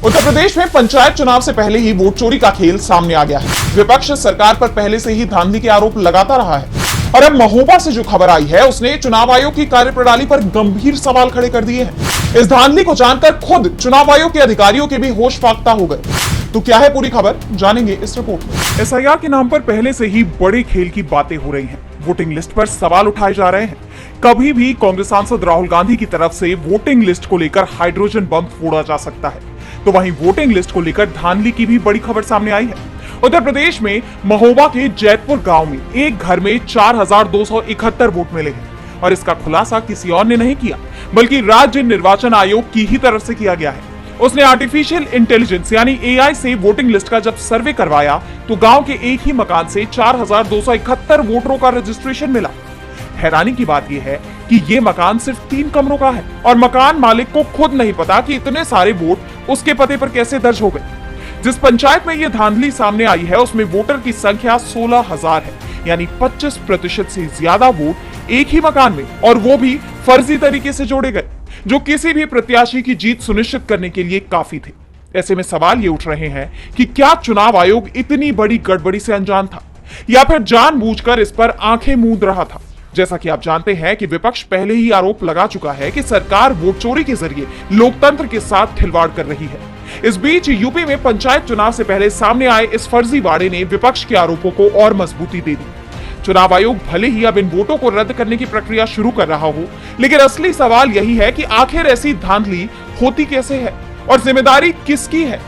उत्तर प्रदेश में पंचायत चुनाव से पहले ही वोट चोरी का खेल सामने आ गया है। विपक्ष सरकार पर पहले से ही धांधली के आरोप लगाता रहा है और अब महोबा से जो खबर आई है उसने चुनाव आयोग की कार्यप्रणाली पर गंभीर सवाल खड़े कर दिए हैं। इस धांधली को जानकर खुद चुनाव आयोग के अधिकारियों के भी होश फाख्ता हो गए। तो क्या है पूरी खबर, जानेंगे इस रिपोर्ट में। एसआईआर के नाम पर पहले से ही बड़े खेल की बातें हो रही हैं। वोटिंग लिस्ट पर सवाल उठाए जा रहे हैं। कभी भी कांग्रेस सांसद राहुल गांधी की तरफ से वोटिंग लिस्ट को लेकर हाइड्रोजन बम फोड़ा जा सकता है, तो वहीं वोटिंग लिस्ट को लेकर धांधली की भी बड़ी खबर सामने आई है। उत्तर प्रदेश में महोबा के जैतपुर गांव में एक घर में 4271 वोट मिले हैं और इसका खुलासा किसी और ने नहीं किया बल्कि राज्य निर्वाचन आयोग की ही तरफ से किया गया है। उसने आर्टिफिशियल इंटेलिजेंस यानी एआई से वोटिंग लिस्ट का जब सर्वे करवाया तो गांव के एक ही मकान से 4271 वोटरों का रजिस्ट्रेशन मिला। हैरानी की बात यह है कि ये मकान सिर्फ 3 कमरों का है और मकान मालिक को खुद नहीं पता कि इतने सारे वोट उसके पते पर कैसे दर्ज हो गए। जिस पंचायत में ये धांधली सामने आई है उसमें वोटर की संख्या 16,000 है, यानी 25% से ज्यादा वोट एक ही मकान में, और वो भी फर्जी तरीके से जोड़े गए जो किसी भी प्रत्याशी की जीत सुनिश्चित करने के लिए काफी थे। ऐसे में सवाल ये उठ रहे हैं कि क्या चुनाव आयोग इतनी बड़ी गड़बड़ी से अनजान था या फिर जानबूझकर इस पर आंखें मूंद रहा था। जैसा कि आप जानते हैं कि विपक्ष पहले ही आरोप लगा चुका है कि सरकार वोट चोरी के जरिए लोकतंत्र के साथ खिलवाड़ कर रही है। इस बीच यूपी में पंचायत चुनाव से पहले सामने आए इस फर्जीवाड़े ने विपक्ष के आरोपों को और मजबूती दे दी। चुनाव आयोग भले ही अब इन वोटों को रद्द करने की प्रक्रिया शुरू कर रहा हो, लेकिन असली सवाल यही है कि आखिर ऐसी धांधली होती कैसे है और जिम्मेदारी किसकी है।